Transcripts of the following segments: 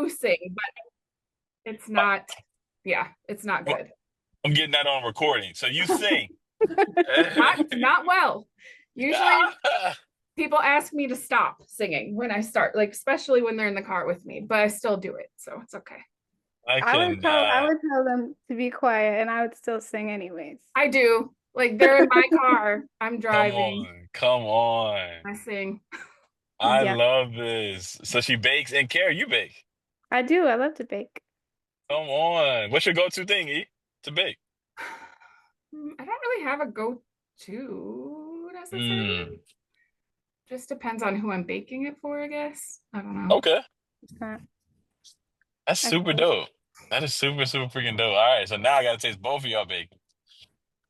do sing, but it's not, yeah, it's not Well, good. I'm getting that on recording. So you sing. Not well. Usually people ask me to stop singing when I start, like especially when they're in the car with me, but I still do it, so it's okay. I I cannot. would tell them to be quiet and I would still sing anyways. I do. Like they're in my car, I'm Come driving, on. Come on. I sing. I Yeah, love this. So she bakes and Kara, you bake. I do. I love to bake. Come on. What's your go-to thing, E? To bake? I don't really have a go-to necessarily. Mm. Just depends on who I'm baking it for, I guess. I don't know. Okay. Uh, That's I super dope. That is super, super freaking dope. All right. So now I gotta taste both of y'all bacon.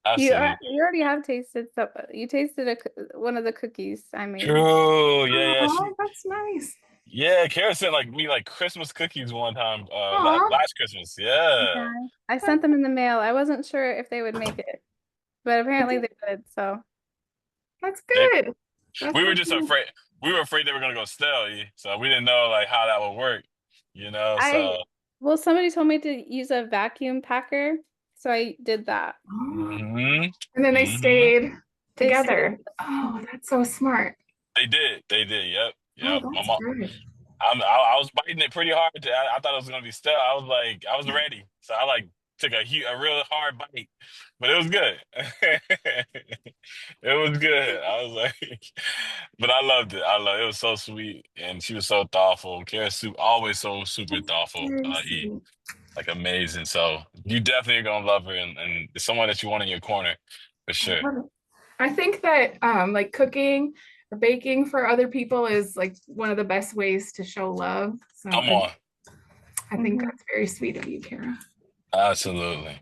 Absolutely. you already have tasted stuff. You tasted one of the cookies I made. True. Yeah, yeah. Oh, that's nice. Yeah, Kara sent like me like Christmas cookies one time, Oh, last Christmas. Yeah. Yeah, I sent them in the mail. I wasn't sure if they would make it, but apparently they did. So that's They good. That's we were so just cool. afraid we were afraid they were gonna go stale, so we didn't know like how that would work, I, so well, somebody told me to use a vacuum packer, so I did that. Oh, hmm and then they hmm stayed They stayed. together. Oh, Mhm. that's so smart. they did, yep, Oh, yep. My that's mom, good. I was biting it pretty hard. I thought it was gonna be stale. I was like, I was ready, so I like took a real hard bite, but it was good. It was good. I was like, but I loved it. I love it. It was so sweet, and she was so thoughtful. Kara Soup always so super thoughtful. Very sweet. Like amazing. So you definitely are gonna love her, and it's someone that you want in your corner for I sure. love it. I think that like cooking or baking for other people is like one of the best ways to show love. So Come on, I think Mhm. that's very sweet of you, Kara. absolutely,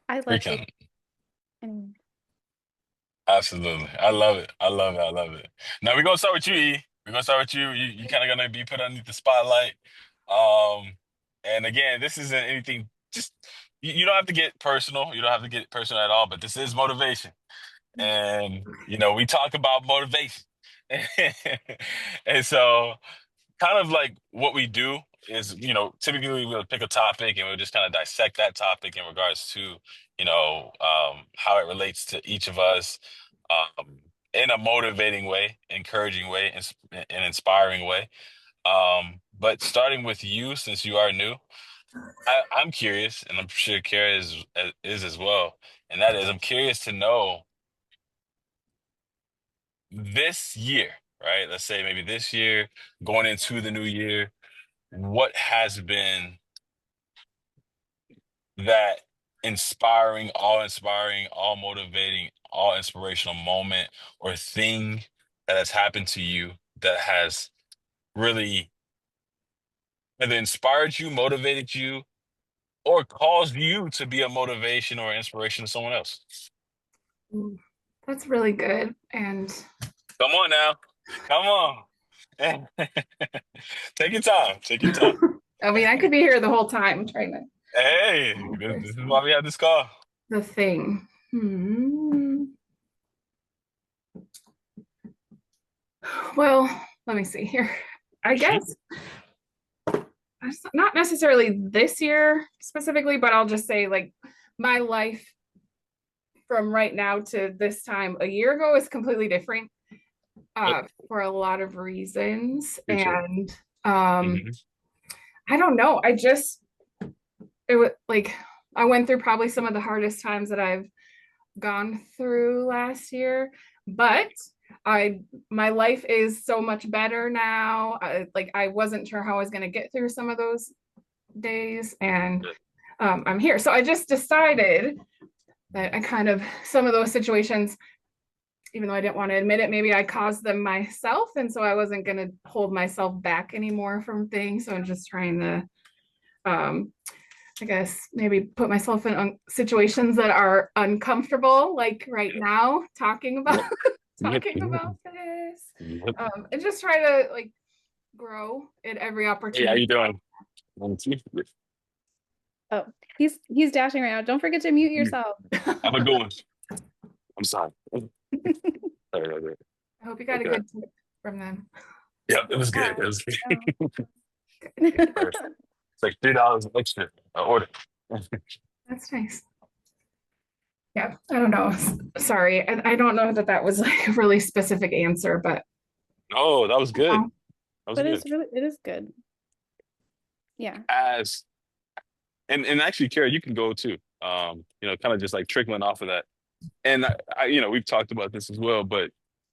I love freaking, baking. Anyway. absolutely. I love it. I love it. I love it. Now we're gonna start with you, E. We're gonna start with you. You kind of gonna be put underneath the spotlight. Um, and again, this isn't anything. Just you don't have to get personal. You don't have to get personal at all. But this is motivation, and we talk about motivation, and so. Kind of like what we do is, typically we'll pick a topic and we'll just kind of dissect that topic in regards to, how it relates to each of us, um, in a motivating way, encouraging way, and inspiring way. But starting with you, since you are new, I'm curious, and I'm sure Kara is as well, and that is, I'm curious to know this year, right? Let's say maybe this year, going into the new year, what has been that inspiring, all motivating, all inspirational moment or thing that has happened to you that has really either inspired you, motivated you, or caused you to be a motivation or inspiration to someone else? Ooh, that's really good. And Come on now. Come on. Take your time. Take your time. I mean, I could be here the whole time trying to Hey, this is why we have this call. the thing. Well, let me see here. I guess not necessarily this year specifically, but I'll just say like my life from right now to this time a year ago is completely different Yep, for a lot of reasons. for sure. And hmm I don't know. It was like I went through probably some of the hardest times that I've gone through last year, but I my life is so much better now. Like I wasn't sure how I was going to get through some of those days, and I'm here. So I just decided that I kind of some of those situations, even though I didn't want to admit it, maybe I caused them myself, and so I wasn't going to hold myself back anymore from things. So I'm just trying to um, I guess maybe put myself in situations that are uncomfortable, like right now, talking about Yep, yep, talking yep, about this, yep. and just try to like grow at every Hey, how opportunity. you doing? Oh, he's dashing right now. Don't forget to mute yourself. Have a I good one. I'm sorry. Sorry. hope you got a Okay. good tip from them. Yep, it was good. Yeah. It was Oh. good. Perfect. It's like $3 extra a order. That's nice. Yeah, I don't know. Sorry, I don't know that that was like a really specific answer, but Oh, that was good. oh, That was But good. it is good. Yeah. As and actually, Kara, you can go too. Kind of just like trickling off of that. And we've talked about this as well, but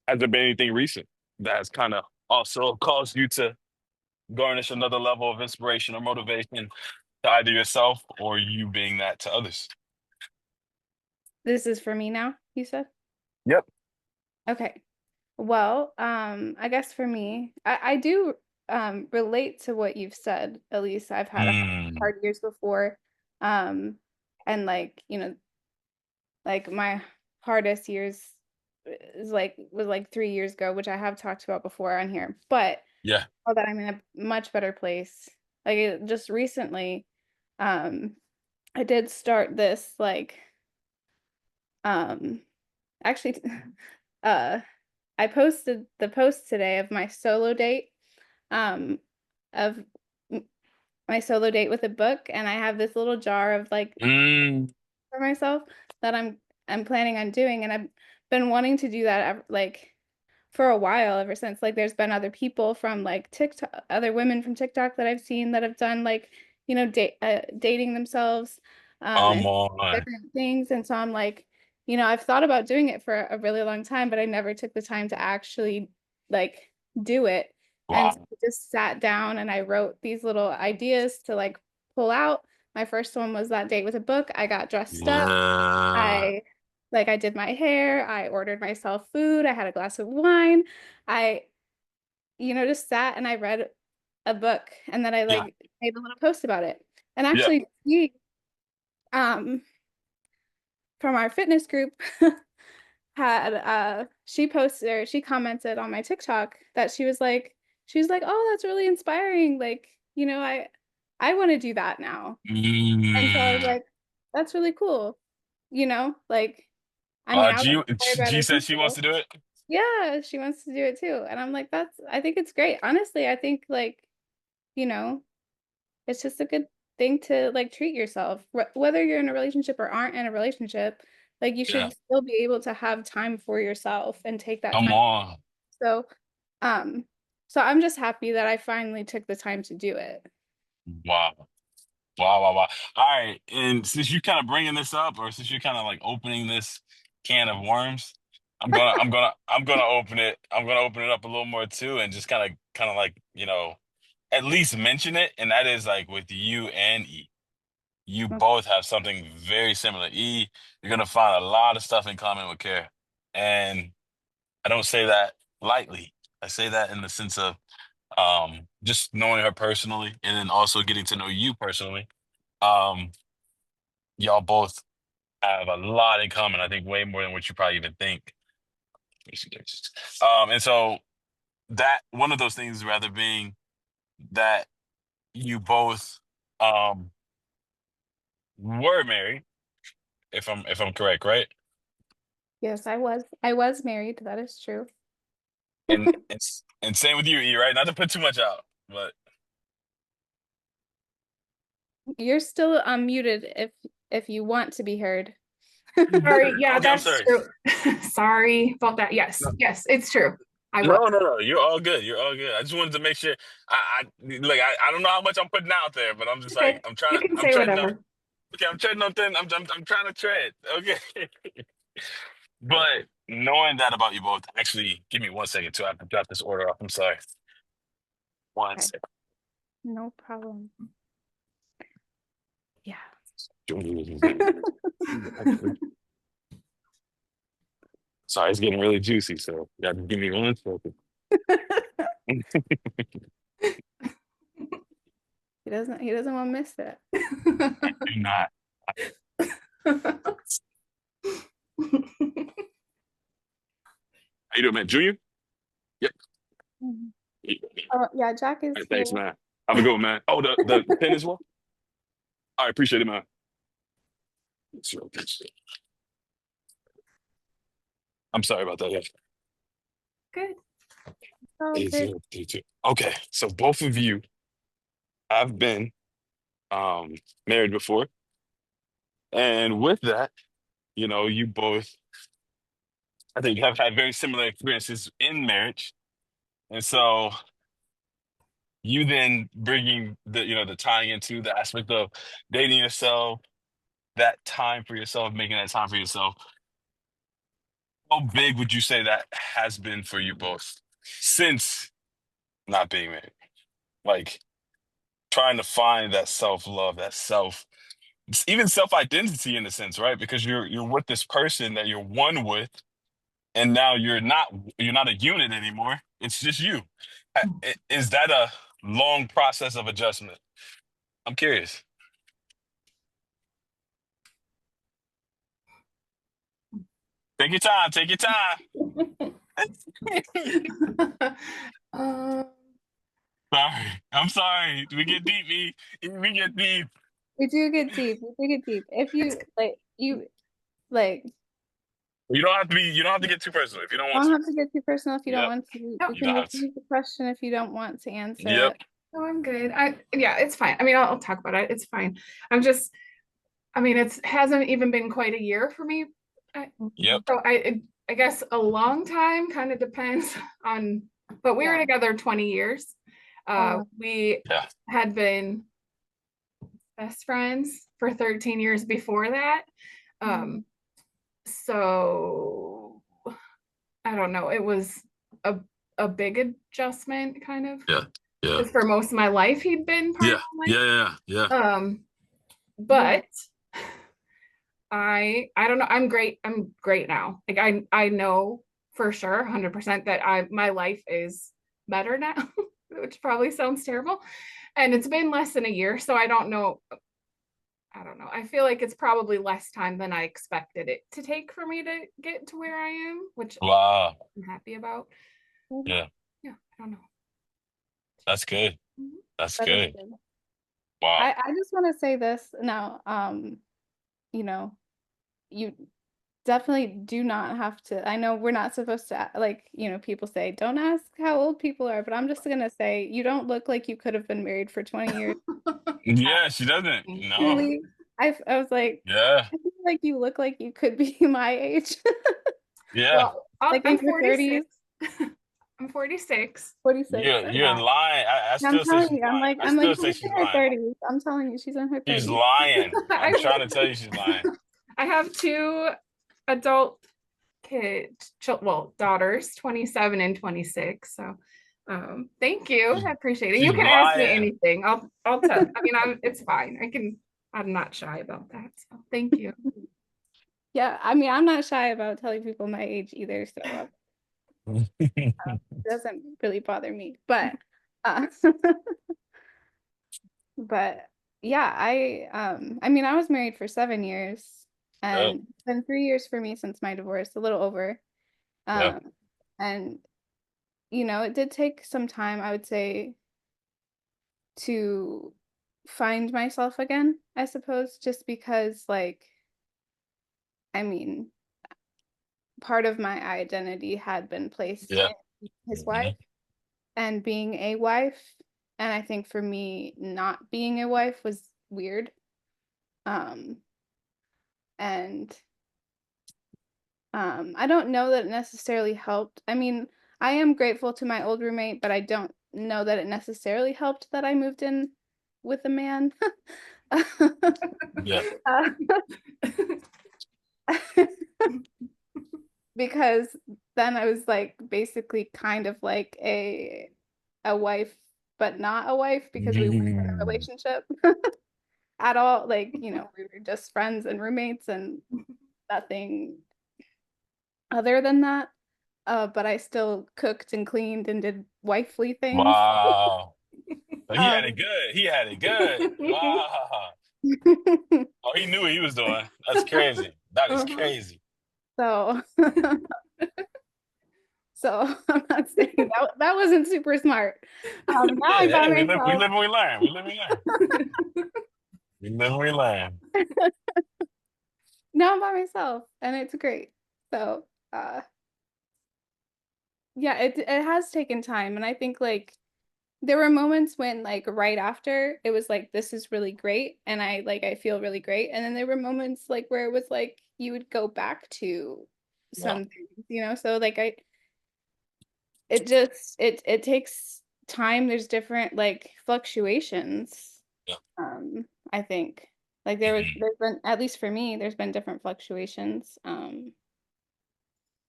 has there been anything recent that has kind of also caused you to garnish another level of inspiration or motivation to either yourself or you being that to others? This is for me now, you said? Yep. Okay. Well, I guess for me, I do relate to what you've said. At least I've had a Mm, hard years before. And like, like my hardest years was like 3 years ago, which I have talked about before on here. But yeah. now that I'm in a much better place, like just recently, um, I did start this like um actually uh I posted the post today of my solo date, um, of my solo date with a book, and I have this little jar of like Mm, for myself that I'm planning on doing, and I've been wanting to do that like for a while, ever since like there's been other people from like TikTok, other women from TikTok that I've seen that have done like dating themselves, come and on. different things, and so I'm like, I've thought about doing it for a really long time, but I never took the time to actually like do it, and so Wow. I just sat down and I wrote these little ideas to like pull out. My first one was that date with a book. I got dressed up. Yeah. I I did my hair, I ordered myself food, I had a glass of wine. I, just sat and I read a book, and then I Yeah. like made a little post about it. And Yeah. actually um from our fitness group had she posted or she commented on my TikTok that she was like, "Oh, that's really inspiring. Like, I want to do that now." And so I was Mm. like, "That's really cool." Like, I mean, I was inspired by G other says she wants to people. do it. Yeah, she wants to do it too. And I'm like, I think it's great. Honestly, I think like, you know, it's just a good thing to like treat yourself. Whether you're in a relationship or aren't in a relationship, like you Yeah. should still be able to have time for yourself and take that Come time. on. So, um, so I'm just happy that I finally took the time to do it. Wow. Wow, wow, wow. All right. And since you're kind of bringing this up, or since you're kind of like opening this can of worms, I'm gonna open it. I'm gonna open it up a little more too, and just kind of like, at least mention it. And that is like with you and E. You both have something very similar. E, you're gonna find a lot of stuff in common with Care. And I don't say that lightly. I say that in the sense of just knowing her personally and then also getting to know you personally. Um, y'all both have a lot in common. I think way more than what you probably even think. And so that one of those things rather being that you both um were married, if I'm correct, right? Yes, I was married. That is true. And same with you, E, right? Not to put too much out, but You're still unmuted if you want to be heard. sorry. Yeah, okay, I'm that's sorry. true. Sorry about that. Yes, No, yes, it's true. I was. no, no, no. You're all good. You're all good. I just wanted to make sure. I don't know how much I'm putting out there, but I'm just like Okay, you can I'm say treading on. whatever. Okay, I'm treading on thin. I'm trying to tread. Okay, but knowing that about you both, actually, give me 1 second too. I have to drop this order off. I'm sorry. One Okay, second. no problem. Yeah. Sorry, it's getting really juicy. So you have to give me 1 second. He doesn't want to miss it. Do not. How you doing, man? Junior? Yep. Mhm. All Oh, yeah, Jack is right, here. thanks, man. Have a good one, man. Oh, the pin as well. I appreciate it, man. Sure. I'm sorry about that. Yeah. Good. Oh, good. 8032. Okay, so both of you I've been married before, and with that, you both, I think, have had very similar experiences in marriage, and so you then bringing the tying into the aspect of dating yourself, that time for yourself, making that time for yourself. How big would you say that has been for you both since not being married? Like trying to find that self-love, that even self-identity in a sense, right? Because you're with this person that you're one with, and now you're not a unit anymore. It's just you. Is that a long process of adjustment? I'm curious. Take your time. Take your time. Um, Sorry. I'm sorry. We get deep, E. We get deep. We do get deep. We do get deep. If it's you like, You don't have to get too personal if you don't want don't to. have to get too personal if you don't Yep. want to. no, We You can don't have to. repeat the question if you don't want to answer Yep. it. no, I'm good. Yeah, it's fine. I mean, I'll talk about it. It's fine. I'm just, I mean, it's hasn't even been quite a year for me. Yep. So I guess a long time kind of depends on, but we were Yeah. together 20 years. We Yeah. had been best friends for 13 years before that. So I don't know. It was a a big adjustment kind of Yeah. Yeah. because for most of my life he'd been part of Yeah. my life. Yeah. Yeah. But I don't know. I'm great. I'm great now. Like I know for sure 100% that my life is better now, which probably sounds terrible. And it's been less than a year, so I don't know. I don't know. I feel like it's probably less time than I expected it to take for me to get to where I am, which Wow. I'm happy about. Yeah. Yeah, I don't know. That's good. Mhm. That's That is good. good. Wow. I just want to say this now. You know, you definitely do not have to. I know we're not supposed to, like, people say don't ask how old people are, but I'm just gonna say you don't look like you could have been married for 20 years. Yeah, she doesn't. No. Truly, I was like, Yeah. I feel like you look like you could be my age, Yeah. Well, like I'm in your 46. 30s, I'm 46. 46. You're lying. I I'm still say telling she's you, lying. I I'm like, still say she's in she's her lying. 30s. I'm telling you, she's in her She's 30s. lying. I'm I trying to tell you she's lying. I have two adult kids, well, daughters, 27 and 26. So thank you. I appreciate it. You She's can ask me lying. anything. I'll tell. I mean, it's fine. I'm not shy about that. So thank you. Yeah, I mean, I'm not shy about telling people my age either, so it doesn't really bother me. But uh, but yeah, I mean, I was married for 7 years, Yep. and it's been 3 years for me since my divorce, a little over. Yep. Um, and it did take some time, I would say, to find myself again, I suppose, just because, like, I mean, part of my identity had been placed Yeah. in his wife Mhm. and being a wife. And I think for me, not being a wife was weird. Um, and I don't know that it necessarily helped. I mean, I am grateful to my old roommate, but I don't know that it necessarily helped that I moved in with a man. Yeah. Uh, because then I was like basically kind of like a wife, but not a wife because we weren't in a Mm. relationship at all. Like, we were just friends and roommates and nothing other than that. But I still cooked and cleaned and did wifely things. Wow. But he had it Um, good. He had it good. Wow. Oh, he knew what he was doing. That's crazy. That is Uh-huh. crazy. so so I'm not saying that wasn't super smart. Now Yeah, I'm by hey, we myself. live and we learn. We live and we learn. We live and we learn. Now I'm by myself and it's great. So yeah, it has taken time, and I think, like, there were moments when like right after it was like this is really great and I feel really great. And then there were moments like where it was like you would go back to Yeah. some things, you know? So like it takes time. There's different like fluctuations. Yeah. I think like Mhm. there's been, at least for me, there's been different fluctuations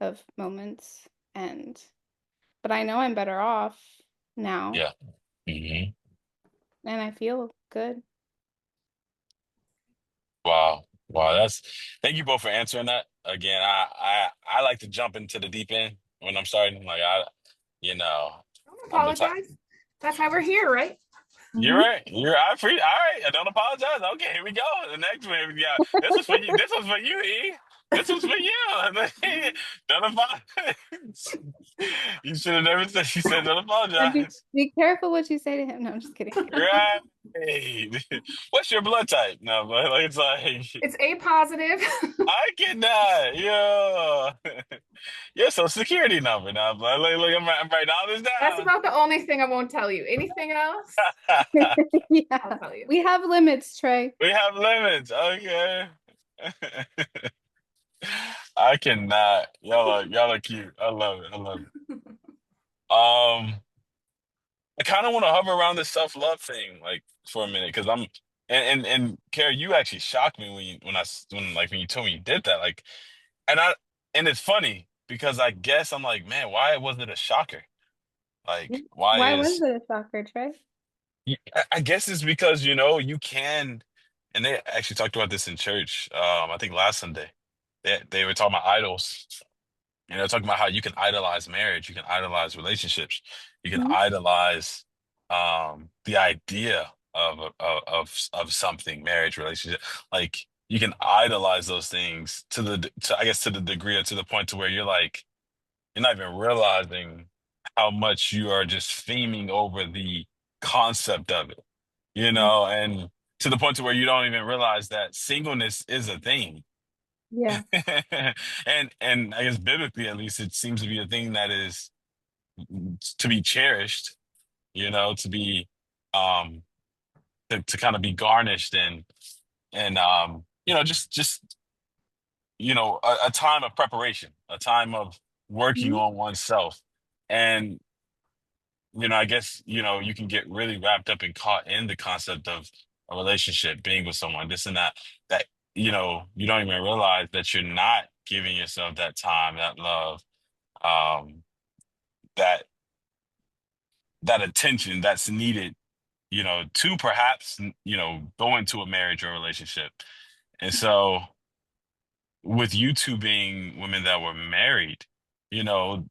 of moments, and but I know I'm better off now Yeah. Hmm. and I feel good. Wow. Wow. Thank you both for answering that. Again, I like to jump into the deep end when I'm starting. Like you know, Don't I'm the type. apologize. That's why we're here, right? You're Mhm. right. I free. All right. I don't apologize. Okay, here we go. The next one. Yeah, this was for you. This was for you, E. This was for you. Don't apologize. You should have never said. She said, "Don't And apologize." be careful what you say to him. No, I'm just kidding. Right. What's your blood type? No, but like, it's like It's A positive. I cannot. Yo, your social security number now. But look, I'm writing all this That's down. about the only thing I won't tell you. Anything else, I'll Yeah, tell you. we have limits, Trey. We have limits. Okay. I cannot. Y'all are cute. I love it. I love it. I kind of want to hover around this self-love thing like for a minute because and Carrie, you actually shocked me when you told me you did that. Like and I and it's funny because I guess I'm like, man, why was it a shocker? Like, why Why was is it a shocker, Trey? I guess it's because you can, and they actually talked about this in church. I think last Sunday, they were talking about idols. You know, talking about how you can idolize marriage, you can idolize relationships, you can Mhm. idolize the idea of something, marriage, relationship. Like you can idolize those things to I guess to the degree or to the point to where you're not even realizing how much you are just theming over the concept of it, and to the point to where you don't even realize that singleness is a thing. Yeah. And I guess biblically at least it seems to be a thing that is to be cherished, to be um to kind of be garnished and just a time of preparation, a time of working Mhm. on oneself. And I guess you can get really wrapped up and caught in the concept of a relationship, being with someone, this and that you don't even realize that you're not giving yourself that time, that love, um, that that attention that's needed, to perhaps go into a marriage or a relationship. And so, with you two being women that were married, you know,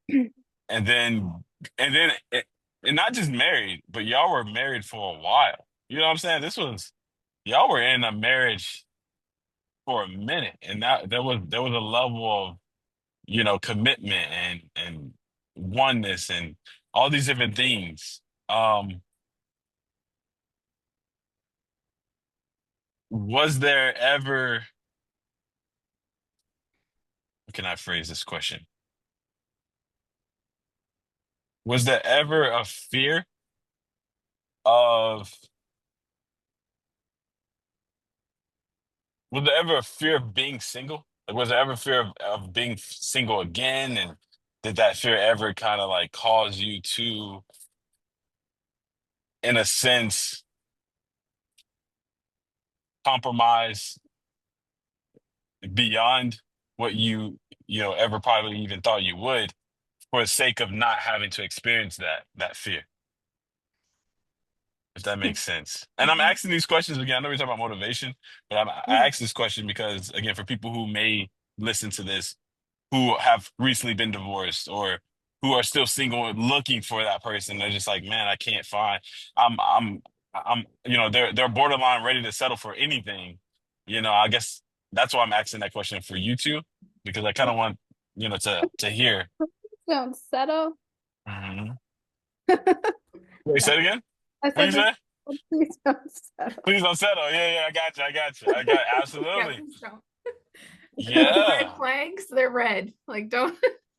and then and then and not just married, but y'all were married for a while. You know what I'm saying? This was y'all were in a marriage for a minute, and that there was a level of commitment and oneness and all these different things. Was there ever, how can I phrase this question? Was there ever a fear of, was there ever a fear of being single? Like, was there ever fear of being single again? And did that fear ever kind of like cause you to, in a sense, compromise beyond what you ever probably even thought you would for the sake of not having to experience that fear, if that makes sense? And I'm Mhm. asking these questions again. I know we're talking about motivation, but I Yeah. ask this question because, again, for people who may listen to this, who have recently been divorced or who are still single and looking for that person, they're just like, man, I can't find. I'm, I'm, they're borderline ready to settle for anything. I guess that's why I'm asking that question for you two because I kind of want to hear. Don't settle. Mhm. Wait, say No, it again. I What you said say? please don't settle. Please don't settle. Yeah, yeah, I got you. I got you. I got Yeah, absolutely. please don't. Those red Yeah. flags, they're red. Like don't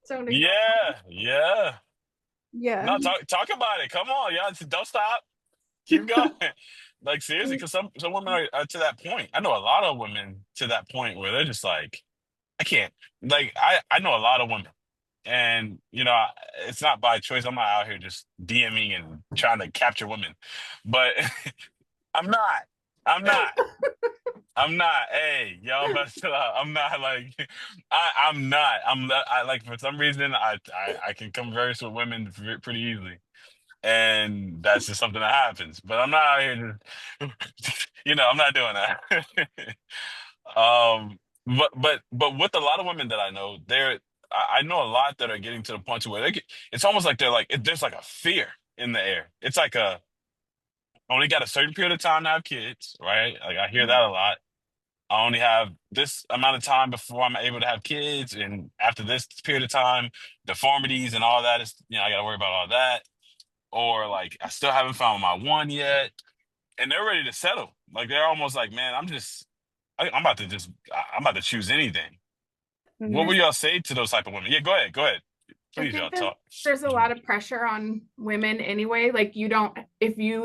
don't ignore. Yeah. Yeah. Yeah. No, talk about it. Come on, y'all. Don't stop. Keep going. Like seriously, because some women are to that point. I know a lot of women to that point where they're just like, I can't. Like I know a lot of women, and it's not by choice. I'm not out here just DMing and trying to capture women, but I'm not. I'm not. I'm not. Hey, y'all better chill out. I'm not like I'm not. I'm not, I like for some reason I can converse with women pretty easily. And that's just something that happens. But I'm not out here just I'm not doing that. But with a lot of women that I know, I know a lot that are getting to the point to where it's almost like there's like a fear in the air. It's like only got a certain period of time to have kids, right? Like I hear that a lot. I only have this amount of time before I'm able to have kids, and after this period of time, deformities and all that is, I got to worry about all that. Or like, I still haven't found my one yet, and they're ready to settle. Like they're almost like, man, I'm about to choose anything. What Mhm. would y'all say to those type of women? Yeah, go ahead, I please, think y'all that talk. there's a lot of pressure on women anyway. Like if you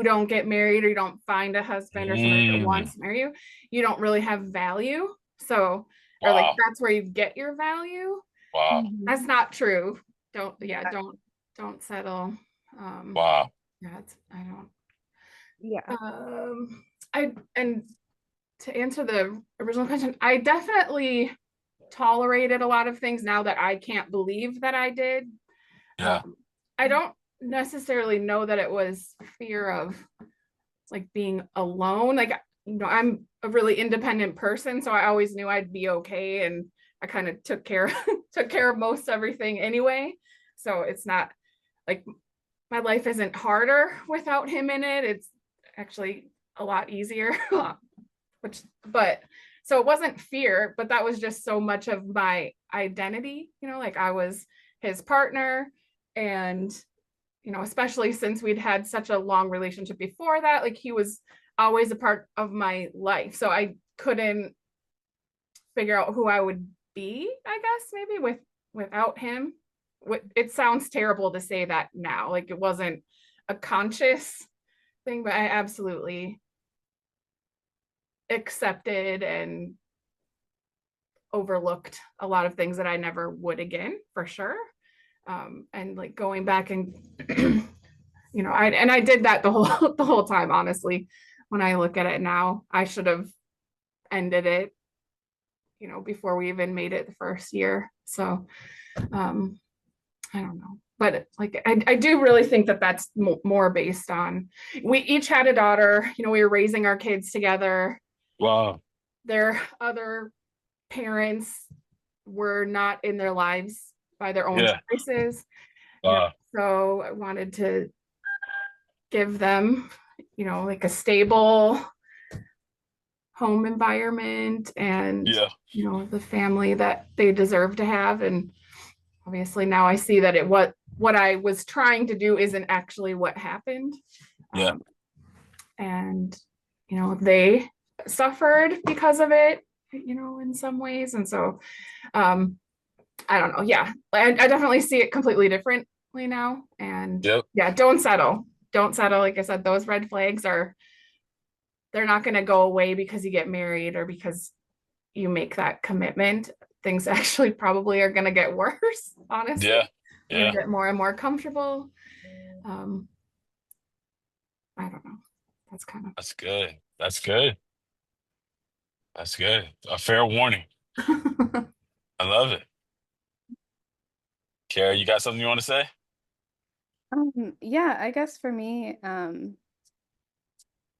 don't get married or you don't find a husband or somebody that Mm, wants to marry you, you don't really have value. So, or like wow, that's where you get your value. wow, Mhm. That's not true. Don't settle. Um, wow. yeah, I don't. Yeah. I and to answer the original question, I definitely tolerated a lot of things now that I can't believe that I did. Yeah, I don't necessarily know that it was fear of like being alone. Like, I'm a really independent person, so I always knew I'd be okay, and I kind of took care of most everything anyway. So it's not like my life isn't harder without him in it. It's actually a lot easier. which but so it wasn't fear, but that was just so much of my identity, like I was his partner. And especially since we'd had such a long relationship before that, like he was always a part of my life, so I couldn't figure out who I would be, I guess, maybe without him. It sounds terrible to say that now, like it wasn't a conscious thing, but I absolutely accepted and overlooked a lot of things that I never would again, for sure. And like going back and I did that the whole the whole time, honestly. When I look at it now, I should have ended it, before we even made it the first year. So um I don't know. But like I do really think that that's more based on we each had a daughter, we were raising our kids together. wow. Their other parents were not in their lives by their own Yeah, choices, wow. so I wanted to give them, like a stable home environment and, Yeah, the family that they deserve to have. And obviously now I see that what I was trying to do isn't actually what happened. yeah, Um, and, they suffered because of it, in some ways. And so um, I don't know. Yeah, I definitely see it completely differently now. And yep, yeah, don't settle. Don't settle. Like I said, those red flags they're not going to go away because you get married or because you make that commitment. Things actually probably are going to get worse, honestly. yeah, You're going yeah. to get more and more comfortable. Um, I don't know. That's kind That's good. That's good. That's good. A fair warning. of. I love it. Kara, you got something you want to say? Yeah, I guess for me, in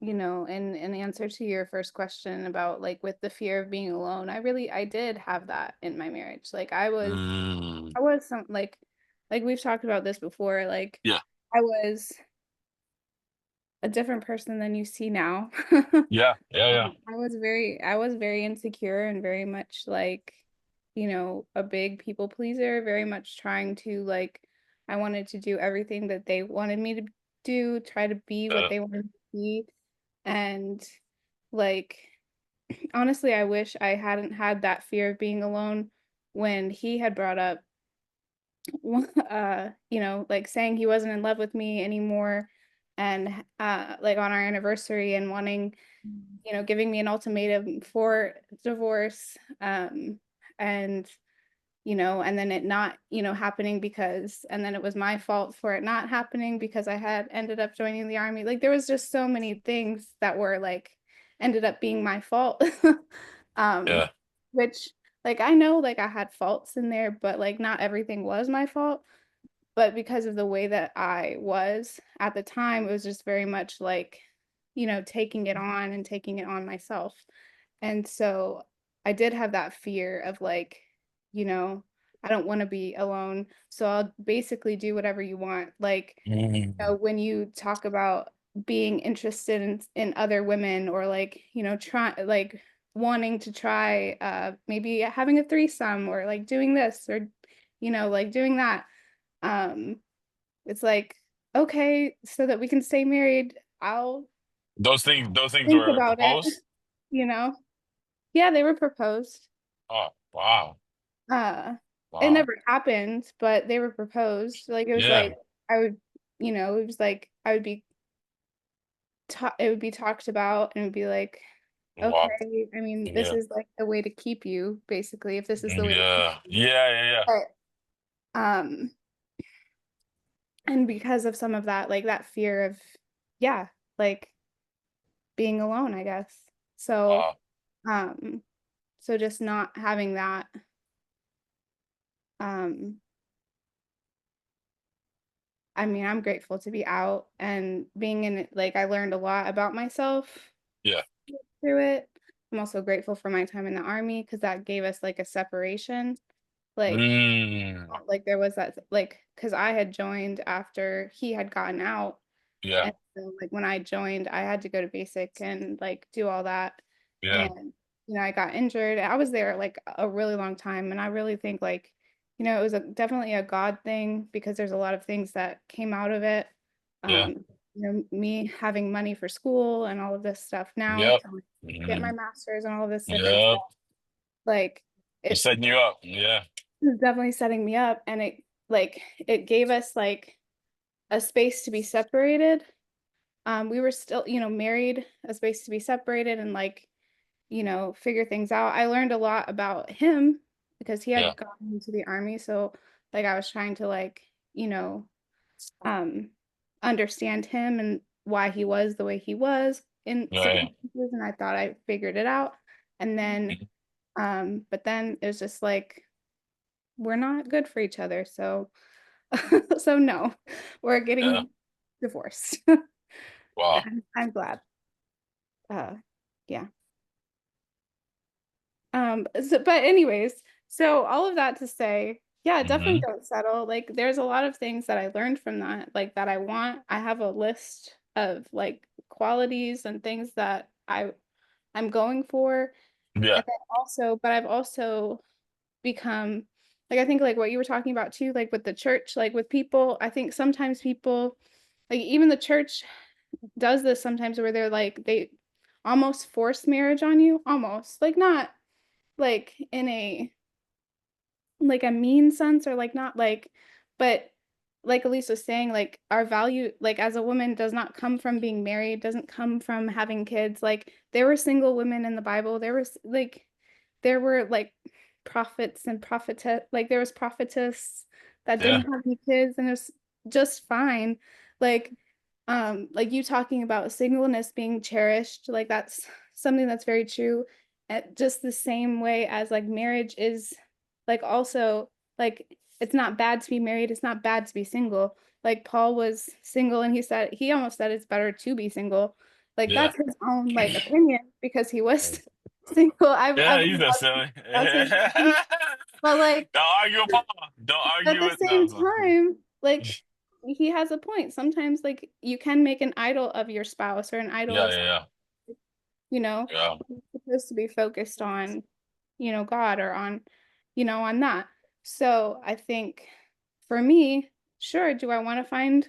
answer to your first question about like with the fear of being alone, I did have that in my marriage. Like Mm, I was like we've talked about this before, like yeah, I was a different person than you see now. yeah, yeah, yeah. I was very insecure and very much like, a big people pleaser, very much trying to like I wanted to do everything that they wanted me to do, try to be what Uh, they wanted to be. And like honestly, I wish I hadn't had that fear of being alone when he had brought up you know, like saying he wasn't in love with me anymore, and like on our anniversary, and wanting, you know, giving me an ultimatum for divorce, and you know, and then it not, you know, happening because, and then it was my fault for it not happening because I had ended up joining the army. Like there was just so many things that were like ended up being my fault. um Yeah. which, like, I know like I had faults in there, but like not everything was my fault. But because of the way that I was at the time, it was just very much like, you know, taking it on and taking it on myself. And so I did have that fear of like, you know, I don't want to be alone. So I'll basically do whatever you want. Like, you know, Mm. when you talk about being interested in other women, or like, you know, try like wanting to try maybe having a threesome, or like doing this, or, you know, like doing that. Um, it's like, okay, so that we can stay married, I'll Those things think were about it, proposed. you know? Yeah, they were proposed. Oh, wow. Uh, it Wow. never happened, but they were proposed. Like it was Yeah. like I would, you know, it was like I would be it would be talked about, and it would be like, Wow. okay, I mean, this Yeah. is like the way to keep you, basically, if this is the way to keep Yeah. you. Yeah. Yeah. Yeah. But and because of some of that, like that fear of, yeah, like being alone, I guess. So, Wow. um, so just not having that, um, I mean, I'm grateful to be out and being in it. Like, I learned a lot about myself Yeah. through it. I'm also grateful for my time in the army because that gave us like a separation. Like, Mm. like there was that, like, because I had joined after he had gotten out. Yeah. And so, like, when I joined, I had to go to basic and like do all that. Yeah. And, you know, I got injured. I was there like a really long time. And I really think, like, you know, it was definitely a God thing because there's a lot of things that came out of it. Yeah. You know, me having money for school and all of this stuff now Yep. to get my Mm. master's and all this different Yep. stuff. Like, It's it setting you up. Yeah. was definitely setting me up. And it, like, it gave us like a space to be separated. We were still, you know, married, a space to be separated and like, you know, figure things out. I learned a lot about him because he Yeah. had gone into the army. So like I was trying to like, you know, um understand him and why he was the way he was in Right. circumstances, and I thought I figured it out. And then Mhm. but then it was just like we're not good for each other. So so no, we're Yeah. getting divorced. Wow. I'm glad. Uh yeah. But anyways, so all of that to say, yeah, definitely Hmm. don't settle. Like there's a lot of things that I learned from that, like that I want. I have a list of like qualities and things that I'm going for. Yeah. And then also, but I've also become, like, I think like what you were talking about too, like with the church, like with people, I think sometimes people, like even the church does this sometimes where they're like they almost force marriage on you, almost like not like in a like a mean sense, or like not like, but like Elise was saying, like our value like as a woman does not come from being married, doesn't come from having kids. Like there were single women in the Bible, there were like prophets and prophetess, like there was prophetess that didn't Yeah. have any kids, and it was just fine. Like you talking about singleness being cherished, like that's something that's very true. Just the same way as like marriage is like also like it's not bad to be married, it's not bad to be single. Like Paul was single and he almost said it's better to be single. Like Yeah. that's his own like opinion because he was single. Yeah. I've You that silly. that's his opinion. But like Don't argue with Paul. Don't at argue the with same no. time, like he has a point. Sometimes like you can make an idol of your spouse or an idol Yeah. of, Yeah. you know, Yeah. you're supposed to be focused on, you know, God or on, you know, on that. So I think for me, sure, do I want to find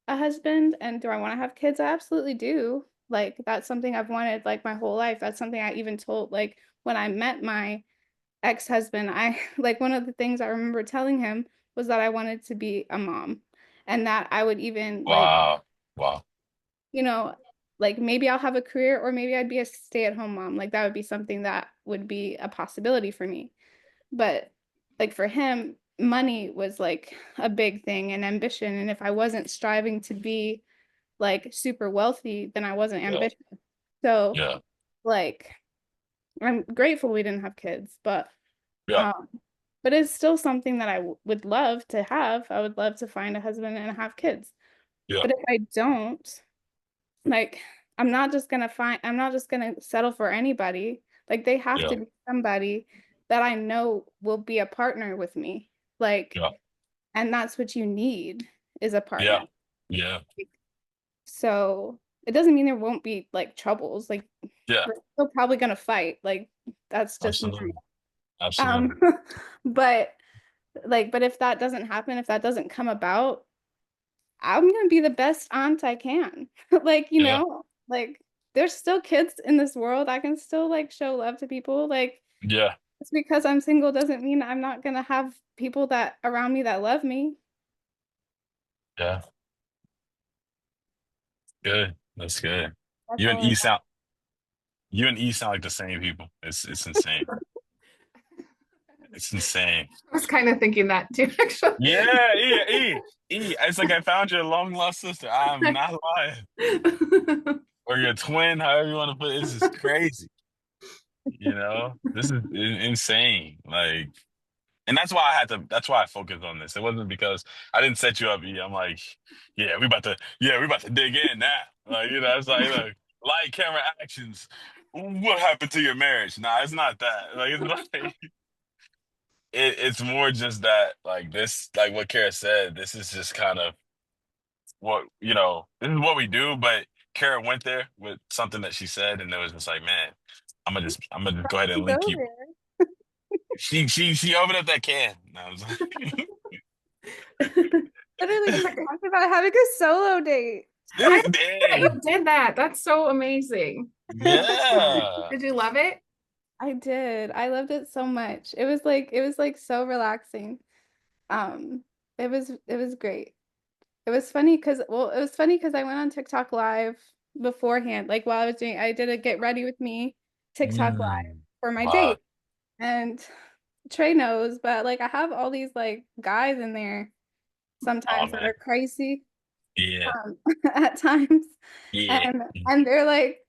a husband and do I want to have kids? I absolutely do. Like that's something I've wanted like my whole life. That's something I even told like when I met my ex-husband, I like one of the things I remember telling him was that I wanted to be a mom, and that I would even like, Wow. Wow. you know, like maybe I'll have a career or maybe I'd be a stay-at-home mom. Like that would be something that would be a possibility for me. But like for him, money was like a big thing and ambition. And if I wasn't striving to be like super wealthy, then I wasn't Yeah. ambitious. So Yeah. like I'm grateful we didn't have kids, Yeah. um but it's still something that I would love to have. I would love to find a husband and have kids. Yeah. But if I don't, like I'm not just gonna settle for anybody. Like they have Yeah. to be somebody that I know will be a partner with me. Like, Yeah. and that's what you need is a Yeah. partner. Yeah. So it doesn't mean there won't be like troubles. Like Yeah. we're still probably gonna fight. Like that's just Absolutely. normal. Absolutely. Um, but but if that doesn't happen, if that doesn't come about, I'm gonna be the best aunt I can. Like, Yeah. like there's still kids in this world. I can still like show love to people. Like Yeah. it's because I'm single doesn't mean I'm not gonna have people that around me that love me. Yeah. Good. That's good. That's You and all I E sound you and E sound like the same people. It's insane. It's insane. I was kind of thinking that too, actually. Yeah, E. It's like I found your long lost sister. I'm not lying. Or your twin, however you want to put it. This is crazy. This is insane. Like, and that's why I focused on this. It wasn't because I didn't set you up, E. I'm like, we about to dig in now. Like, it's like, look, light camera actions. What happened to your marriage? Nah, it's not that. Like, it's like, it's more just that, like, this, like what Kara said, this is just kind of this is what we do. But Kara went there with something that she said, and it was just like, man, I'm gonna just go ahead and go link you. there. She opened up that can. And I was like, Literally, we talked about having a solo date. I that you dang, did that. That's so amazing. yeah, Did you love it? I did. I loved it so much. It was like so relaxing. Um, it was great. It was funny because it was funny because I went on TikTok live beforehand. Like while I did a get ready with me TikTok live for my wow, date. And Trey knows, but like I have all these like guys in there oh sometimes that man, are crazy yeah, at times. yeah, And they're like,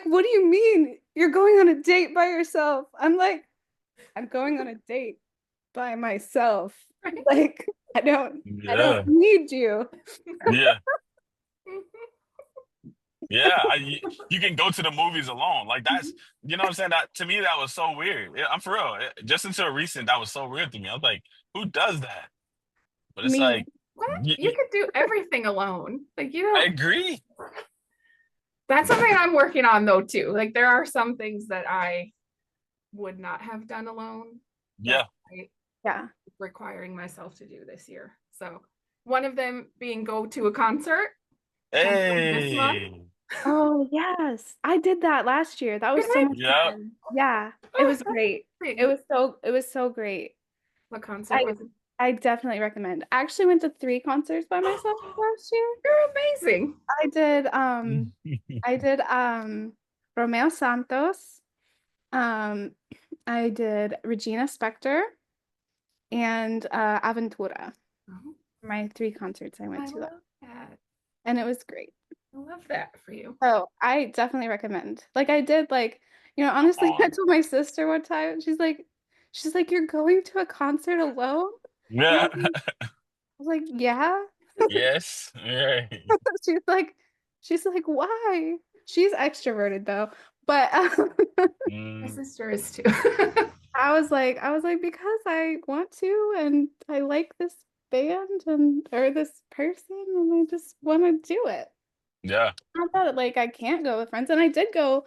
what do you mean you're going on a date by yourself? I'm like, I'm going on a date by myself. Right. Like I don't yeah, need you. yeah, yeah. You can go to the movies alone. Like that's, what I'm saying. That to me, that was so weird. Yeah, I'm for real. Just until recent, that was so weird to me. I was like, who does that? But it's Me. like, What? y You y could do everything alone. Like you I don't. agree. That's something I'm working on though too. Like there are some things that I would not have done alone that Yeah. I Yeah. requiring myself to do this year. So one of them being go to a concert, hopefully this month. Hey. Oh, yes. I did that last year. That was so much Yeah. fun. Yeah. It was great. It was so great. What concert I was it? I definitely recommend. I actually went to 3 concerts by myself last year. You're amazing. I did I did Romeo Santos. Um I did Regina Spektor and Aventura. Oh, My 3 concerts I went I to love that. and it was great. I love that for you. So I definitely recommend. Like I did like, honestly, I On. told my sister one time, she's like, you're going to a concert alone? And Yeah. I was like, yeah. Yes. Yeah. She's like, she's like, why? She's extroverted though. But My Mm, sister is too. I was like, because I want to and I like this band and or this person and I just want to do it. yeah. Not that like I can't go with friends. And I did go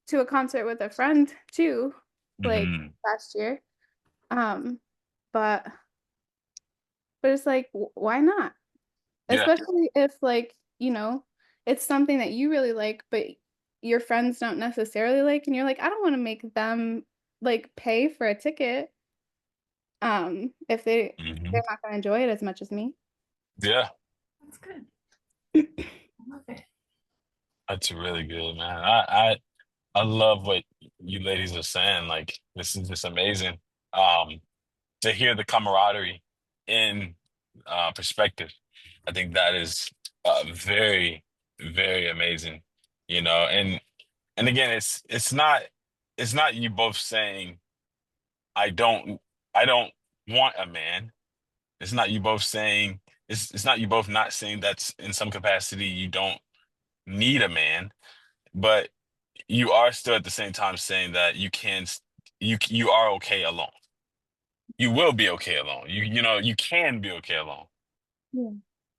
to a concert with a friend too, like Hmm. last year. Um, but it's like, why not? Yeah. Especially if like, it's something that you really like, but your friends don't necessarily like, and you're like, I don't want to make them like pay for a ticket. if they're Hmm. not going to enjoy it as much as me. Yeah, That's good. I love it. that's really good, man. I love what you ladies are saying. Like, this is just amazing. Um, to hear the camaraderie in perspective. I think that is very, very amazing. You know, and again, it's not you both saying I don't I don't want a man. It's not you both saying it's not you both not saying that's in some capacity you don't need a man, but you are still at the same time saying that you are okay alone. You will be okay alone. You know, you can be okay alone. Yeah.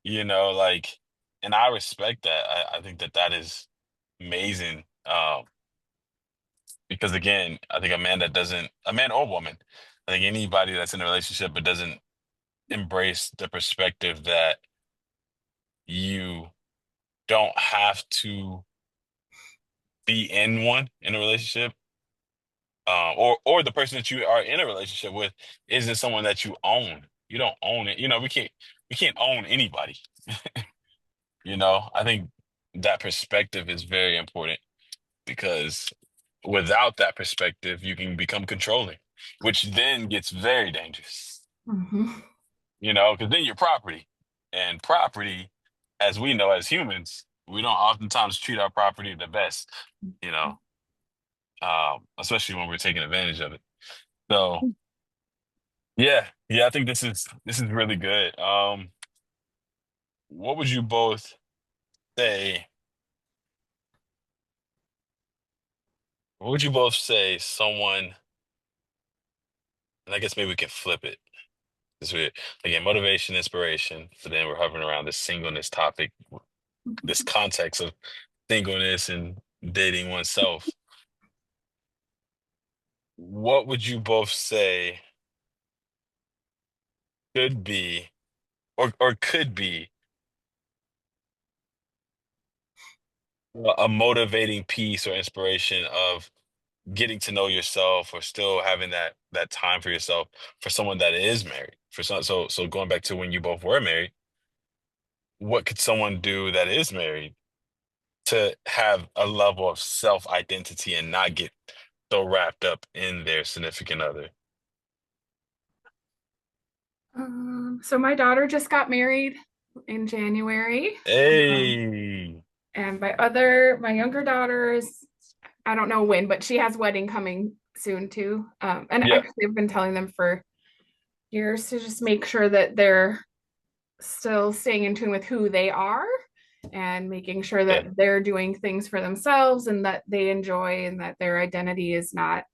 You know, like, and I respect that. I think that that is amazing. Because again, I think a man or woman, I think anybody that's in a relationship but doesn't embrace the perspective that you don't have to be in one in a relationship, or the person that you are in a relationship with isn't someone that you own. You don't own it. You know, we can't own anybody. You know, I think that perspective is very important because without that perspective, you can become controlling, which then gets very dangerous. Mhm. You know, because then you're property, and property, as we know as humans, we don't oftentimes treat our property the best. You know, especially when we're taking advantage of it. So yeah, yeah, I think this is really good. What would you both say? What would you both say someone, and I guess maybe we can flip it. This weird. Again, motivation, inspiration, but then we're hovering around this singleness topic, this context of singleness and dating oneself. What would you both say could be or could be a motivating piece or inspiration of getting to know yourself or still having that time for yourself for someone that is married? For some, so going back to when you both were married, what could someone do that is married to have a level of self-identity and not get so wrapped up in their significant other? So my daughter just got married in January. Um, Hey, and my younger daughters, I don't know when, but she has wedding coming soon too. And yeah, actually I've been telling them for years to just make sure that they're still staying in tune with who they are and making sure yeah, that they're doing things for themselves and that they enjoy and that their identity is not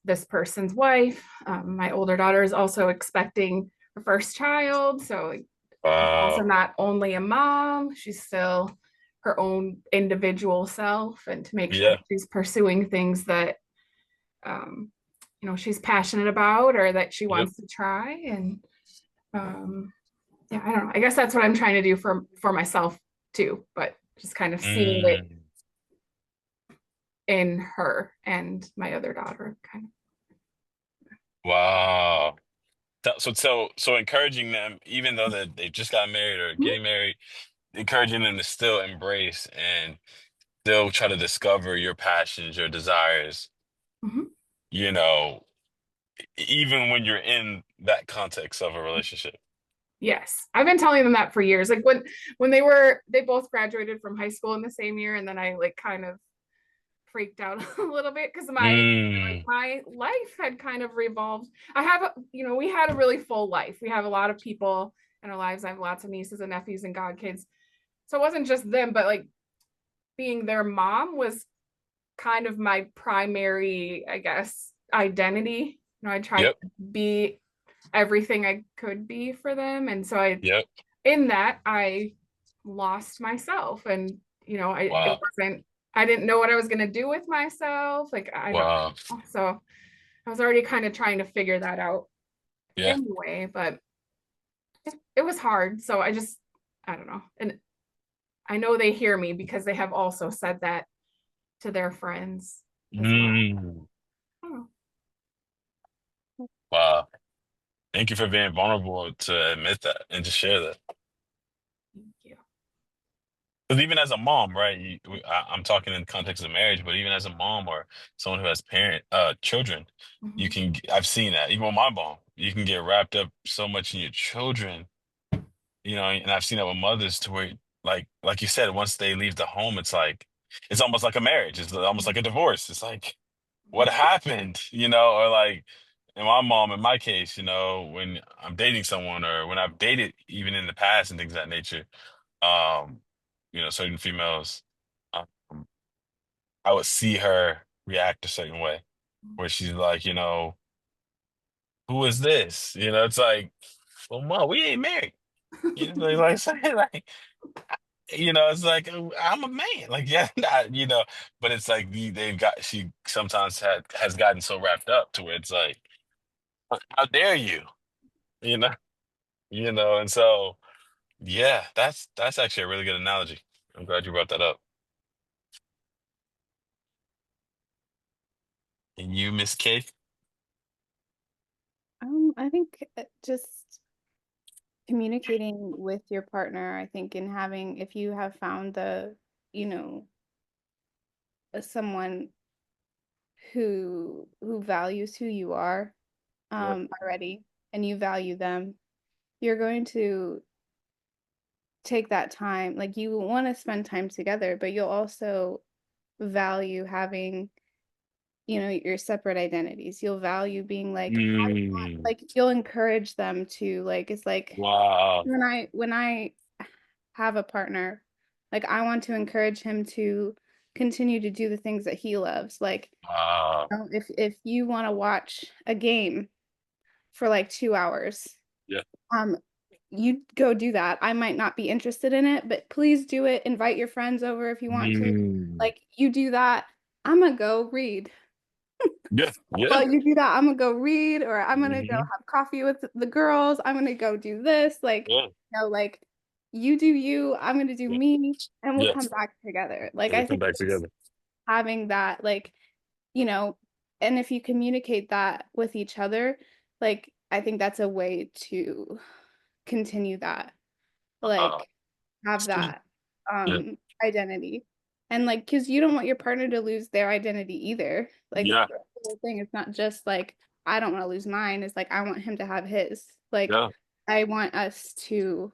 this person's wife. My older daughter is also expecting her first child, so she's also wow, not only a mom, she's still her own individual self, and to make sure yeah, that she's pursuing things that um, she's passionate about or that she yep. wants to try. And yeah, I don't know. I guess that's what I'm trying to do for myself too, but just kind of seeing it Mm, in her and my other daughter, kind wow. So encouraging them, even though that they just got married or of. getting married, encouraging them to still embrace and still try to discover your passions, your desires, Mhm. you know, even when you're in that context of a relationship. Yes, I've been telling them that for years. Like when they both graduated from high school in the same year, and then I like kind of freaked out a little bit because Mm, my life had kind of revolved. I have we had a really full life. We have a lot of people in our lives. I have lots of nieces and nephews and godkids, so it wasn't just them, but like being their mom was kind of my primary, I guess, identity. I tried yep, to be everything I could be for them, and so I yep. in that I lost myself. And it Wow, wasn't, I didn't know what I was going to do with myself, like I don't wow. know. So I was already kind of trying to figure that out Yeah. anyway, but it was hard. So I don't know. And I know they hear me because they have also said that to their friends as well. Mm, Oh, wow. Thank you for being vulnerable to admit that and to share that. Thank you. Because even as a mom, right? I'm talking in the context of marriage, but even as a mom or someone who has children, you Mhm. can. I've seen that. Even with my mom, you can get wrapped up so much in your children, and I've seen that with mothers to where, like you said, once they leave the home, it's almost like a marriage. It's almost like a divorce. It's like, what happened, or like, and my mom, in my case, when I'm dating someone or when I've dated even in the past and things of that nature, um, certain females, um, I would see her react a certain way where she's like, who is this? It's like, well, mom, we ain't married. Like saying like, it's like I'm a man, like yeah, not, but it's like she sometimes has gotten so wrapped up to where it's like, how dare you, you know, and so yeah, that's actually a really good analogy. I'm glad you brought that up. And you, Miss K? I think just communicating with your partner, I think, and having, if you have found you know, someone who values who you are Yeah. already, and you value them, you're going to take that time. Like, you want to spend time together, but you'll also value having, your separate identities. You'll value being like, Mm, like you'll encourage them to, like, it's like wow. when I have a partner, like, I want to encourage him to continue to do the things that he loves. Like, Wow. if you want to watch a game for like 2 hours, Yeah. um, you go do that. I might not be interested in it, but please do it. Invite your friends over if you want to. Mm, Like, you do that, I'm gonna go read. yeah. Yeah. Well, you do that, I'm gonna go read, or I'm gonna go Hmm. have coffee with the girls. I'm gonna go do this. Like, Yeah. like, you do you, I'm gonna do Yeah. me, and we'll come Yes. back together. Like, And we I come think back just together. having that, like, you know, and if you communicate that with each other, like, I think that's a way to continue that, Uh, like, have see. that Yeah. identity. And like, because you don't want your partner to lose their identity either. Like, Yeah. the whole thing is not just like, I don't want to lose mine. It's like, I want him to have his. Like, Yeah. I want us to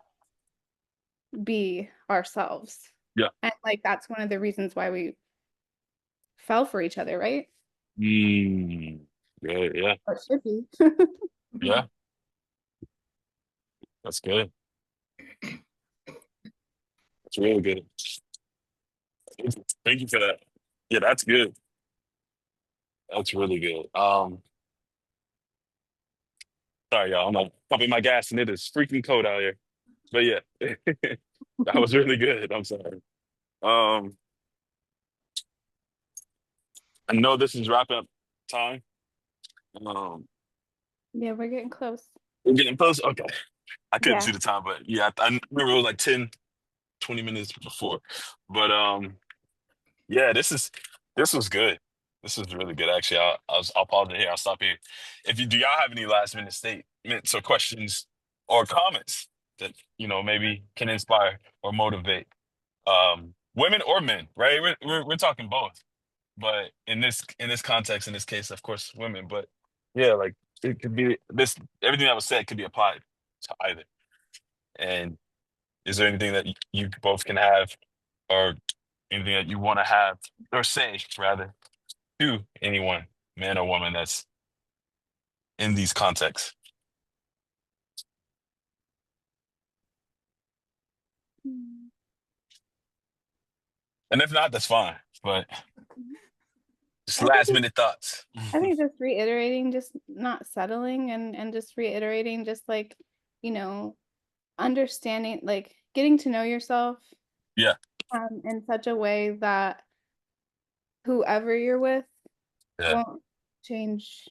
be ourselves. Yeah. And like, that's one of the reasons why we fell for each other, right? Mm. Yeah. Yeah. Or should be. Yeah. That's good. That's really good. Thank you for that. Yeah, that's good. That's really good. Sorry, y'all. I'm like pumping my gas and it is freaking cold out here. But yeah, that was really good. I'm sorry. Um, I know this is wrapping up time. Um, Yeah, we're getting close. we're getting close. Okay. I couldn't Yeah. see the time, but yeah, I remember it was like 10, 20 minutes before. But yeah, this was good. This was really good. Actually, I'll pause it here. I'll stop here. If you do, y'all have any last minute statements or questions or comments that maybe can inspire or motivate women or men, right? We're talking both, but in this context, in this case, of course, women. But yeah, like it could be this everything that was said could be applied to either. And is there anything that you both can have, or anything that you want to have or say rather to anyone, man or woman, that's in these contexts? Mm. And if not, that's fine. But just I think last just minute thoughts. I think just reiterating, just not settling, and just reiterating, just like, you know, understanding, like, getting to know yourself Yeah, in such a way that whoever you're with yeah, won't change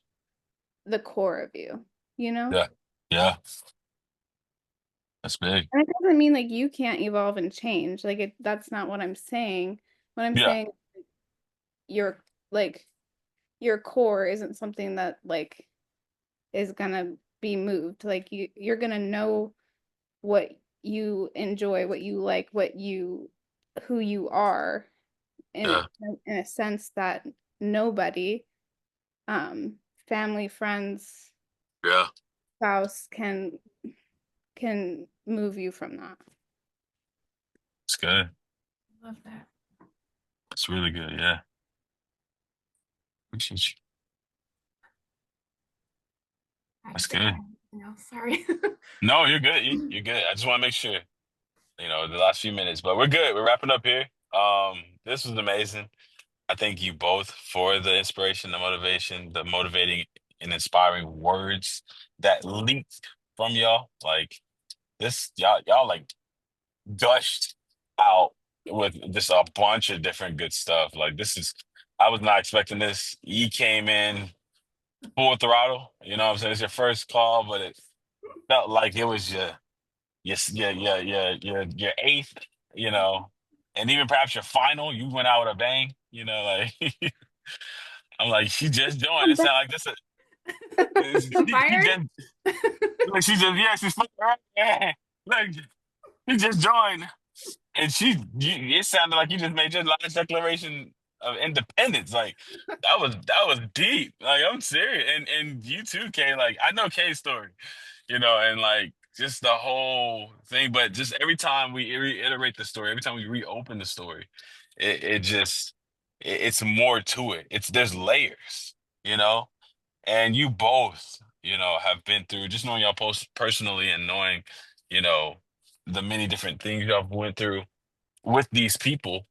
the core of you, you know? yeah, yeah. That's big. And it doesn't mean like you can't evolve and change. Like, that's not what I'm saying. What I'm Yeah, saying, your, like, your core isn't something that, like, is gonna be moved. Like you're gonna know what you enjoy, what you like, who you are in Yeah. in a sense that nobody, family, friends, Yeah. spouse can move you from that. It's good. Love that. It's really good. Yeah. Appreciate you. I That's didn't good. have anything else. Sorry. No, you're good. You're good. I just want to make sure, the last few minutes, but we're good. We're wrapping up here. This was amazing. I thank you both for the inspiration, the motivation, the motivating and inspiring words that leaked from y'all. Like this, y'all like gushed out with just a bunch of different good stuff. Like this is, I was not expecting this. E came in full throttle. You know what I'm saying? It's your first call, but it felt like it was your eighth, and even perhaps your final. You went out with a bang. Like I'm like, she just joined. I'm It sounded like this. I'm She fired. just like she's yeah. Look, she just joined. And it sounded like you just made your last declaration of independence. Like that was deep. Like I'm serious. And you too, Kay. Like I know Kay's story, and like just the whole thing. But just every time we reiterate the story, every time we reopen the story, it's more to it. There's layers, you know. And you both, have been through just knowing y'all post personally and knowing, you know, the many different things y'all went through with these people,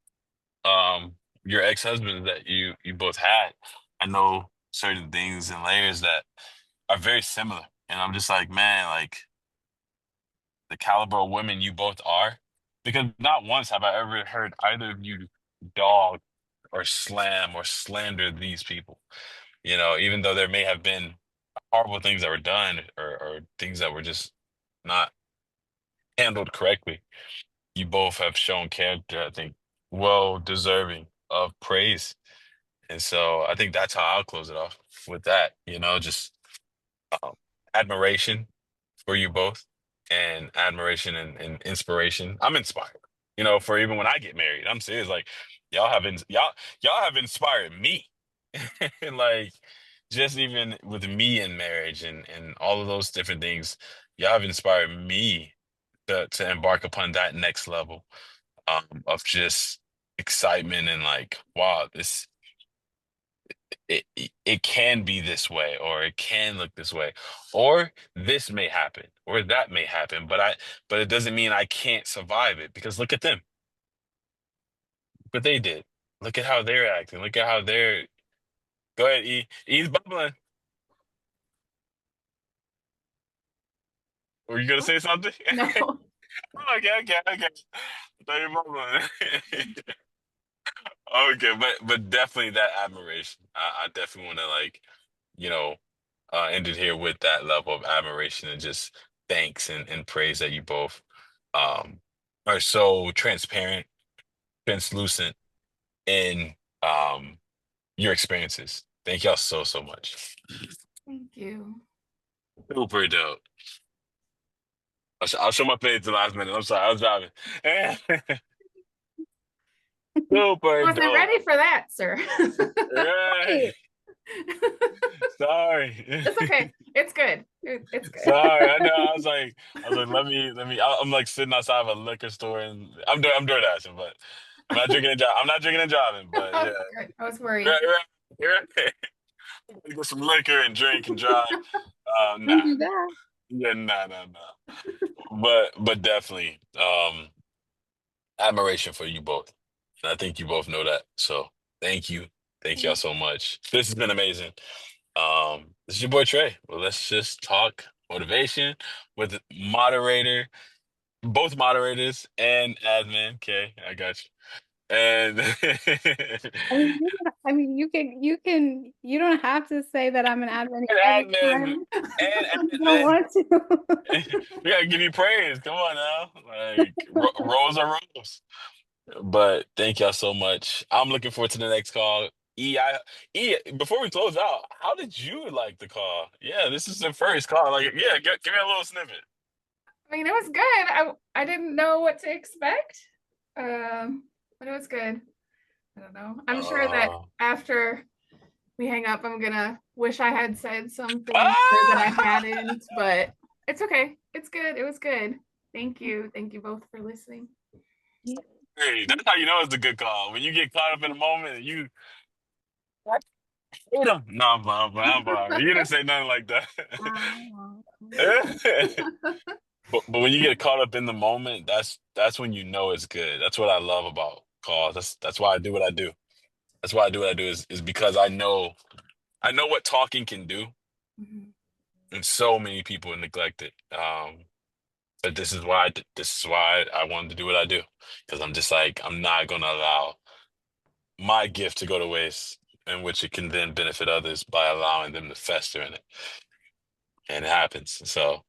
your ex-husbands that you both had. I know certain things and layers that are very similar. And I'm just like, man, like the caliber of women you both are. Because not once have I ever heard either of you dog or slam or slander these people. Even though there may have been horrible things that were done or things that were just not handled correctly. You both have shown character, I think, well deserving of praise. And so I think that's how I'll close it off with that, just um, admiration for you both and admiration and inspiration. I'm inspired, for even when I get married. I'm serious. Like y'all have inspired me. And like just even with me in marriage and all of those different things, y'all have inspired me to embark upon that next level of just excitement and like, wow, it can be this way, or it can look this way, or this may happen, or that may happen, but it doesn't mean I can't survive it because look at them, what they did. Look at how they're acting. Look at how they're. Go ahead, E. E's bubbling. Were you gonna What? say something? No. Okay. I thought you were bubbling. Okay, but definitely that admiration. I definitely want to like, you know, end it here with that level of admiration and just thanks and praise that you both um are so transparent, translucent in your experiences. Thank y'all so much. Thank you. Super dope. I'll show my face the last minute. I'm sorry, I was driving. I Super wasn't dope. ready for that, sir. Right. Hey, Sorry. It's okay. It's good. It's good. Sorry, I know. I was like, let me. I'm like sitting outside of a liquor store, and I'm door dashing, but I'm not drinking and driving. I'm not drinking and driving, but yeah, Good. I was worried. right, right, right. Get some liquor and drink and drive. Nah, don't do that. yeah, nah. But definitely, admiration for you both, and I think you both know that. So thank y'all so much. This has been amazing. This is your boy Trey. Well, let's just talk motivation with moderator, both moderators and admin. Okay, I got you. And You don't have to say that I'm an admin every and admin time. and You don't admin. want to. We gotta give you praise. Come on now, like rolls are rolls. But thank y'all so much. I'm looking forward to the next call. Before we close out, how did you like the call? Yeah, this is the first call. Like, yeah, give me a little snippet. I mean, it was good. I didn't know what to expect. But it was good. I don't know. I'm sure that Uh, after we hang up, I'm gonna wish I had said something that I ah! hadn't, but it's okay. It's good. It was good. Thank you. Thank you both for listening. Hey, that's how you know it's a good call. When you get caught up in a moment and you hate him. No, I'm You didn't say nothing like that. But when you get caught up in the moment, that's when you know it's good. That's what I love about calls. That's why I do what I do. That's why I do what I do is because I know what talking can do, Mhm. and so many people neglect it. But this is why I wanted to do what I do because I'm just like I'm not gonna allow my gift to go to waste, in which it can then benefit others by allowing them to fester in it, and it happens. So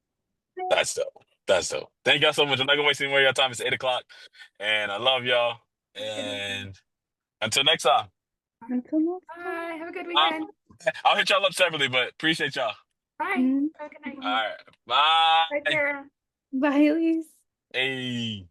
that's dope. That's dope. Thank y'all so much. I'm not gonna waste any more of your time. It's 8 o'clock, and I love y'all. And until next time, Until next Bye. Have a good uh, weekend. I'll hit y'all up separately, but appreciate y'all. Bye. time. Have a good night. All right, bye. Bye, Kara. Bye, Elise. Hey.